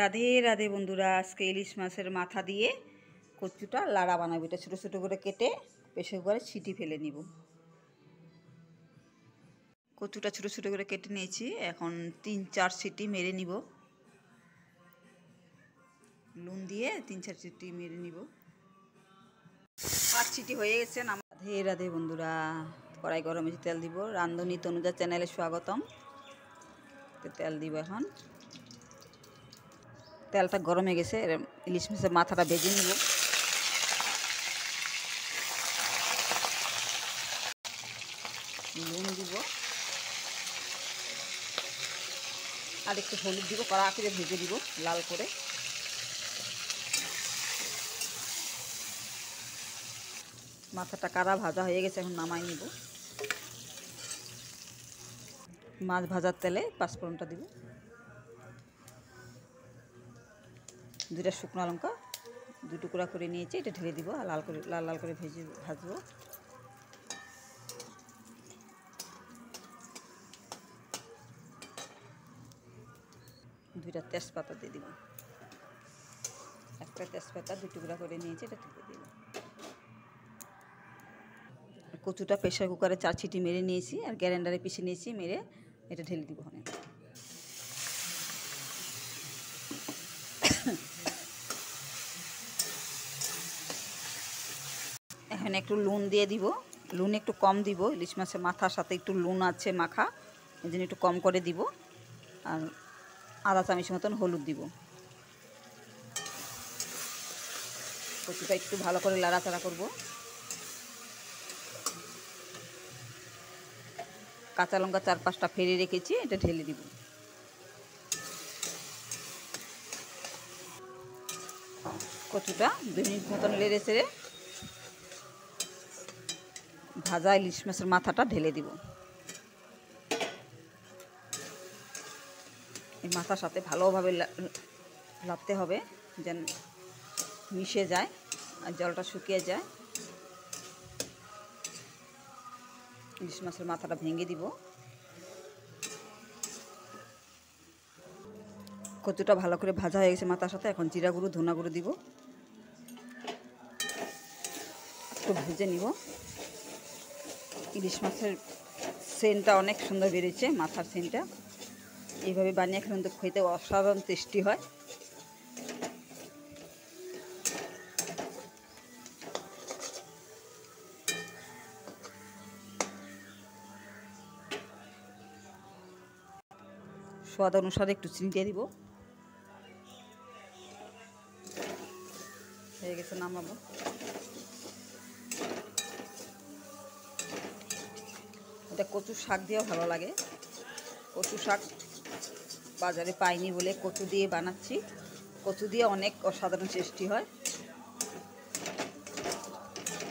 রাধে রাধে বন্ধুরা, আজকে ইলিশ মাছের মাথা দিয়ে কচুটা লাড়া বানাবো। এটা ছোটো ছোটো করে কেটে প্রেসার কুকারে সিটি ফেলে নিব। কচুটা ছোটো ছোটো করে কেটে নিয়েছি, এখন 3-4 সিটি মেরে নিব। নুন দিয়ে 3-4 সিটি মেরে নিব। 5 সিটি হয়ে গেছে। রাধে রাধে বন্ধুরা, কড়াই গরমে তেল দিব। রান্ধনী তনুজা চ্যানেলে স্বাগতম। তেল দিব। এখন তেলটা গরম হয়ে গেছে, ইলিশ মাছের মাথাটা ভেজে নিব। নুন দিব আর একটু হলুদ দিব, কড়া করে ভেজে দিব লাল করে। মাথাটা কারা ভাজা হয়ে গেছে, এখন নামাই নিব। মাছ ভাজার তেলে পাঁচফোড়নটা দিব, 2টা শুকনো লঙ্কা 2 টুকরা করে নিয়েছি, এটা ঢেলে দিব। আর লাল লাল করে ভাজবো। দুইটা তেজপাতা দিয়ে দিব, একটা তেজপাতা 2 টুকরা করে নিয়েছি, এটা ঢেলে দিব। কচুটা প্রেসার কুকারে 4 সিটি মেরে নিয়েছি, আর গ্রাইন্ডারে পিষে নিয়েছি মেরে, এটা ঢেলে দিব। এখানে একটু নুন দিয়ে দিব, নুন একটু কম দিব। ইলিশ মাছের মাথার সাথে একটু নুন আছে মাখা, এই জন্য একটু কম করে দিব। আর আধা চামচ মতন হলুদ দিব। কচুটা একটু ভালো করে লাড়াচাড়া করব। কাঁচা লঙ্কা 4-5টা ফেলে রেখেছি, এটা ঢেলে দিব। কচুটা 2 মিনিট মতন লেড়ে চেড়ে ভাজা ইলিশ মাছের মাথাটা ঢেলে দিব। এই মাথার সাথে ভালোভাবে লাড়তে হবে, যেন মিশে যায় আর জলটা শুকিয়ে যায়। ইলিশ মাছের মাথাটা ভেঙে দিব। কচুটা ভালো করে ভাজা হয়ে গেছে মাথার সাথে, এখন জিরা গুঁড়ো ধনা গুঁড়ো দিব, একটু ভেজে নিব। ইলিশ মাছের সেন্টটা অনেক সুন্দর বেরিয়েছে, মাথার সেন্টটা। এইভাবে বানিয়ে কিন্তু খেতে অসাধারণ টেস্টি হয়। স্বাদ অনুসারে একটু চিনি দিয়ে দিব। হয়ে গেছে, নামাবো। এটা কচু শাক দিয়েও ভালো লাগে। কচু শাক বাজারে পাইনি বলে কচু দিয়ে বানাচ্ছি। কচু দিয়ে অনেক অসাধারণ টেস্টি হয়।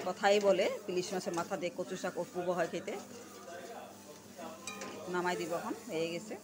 কথাই বলে ইলিশ মাছের মাথা দিয়ে কচু শাক অপূর্ব হয় খেতে। নামাই দিব, এখন হয়ে গেছে।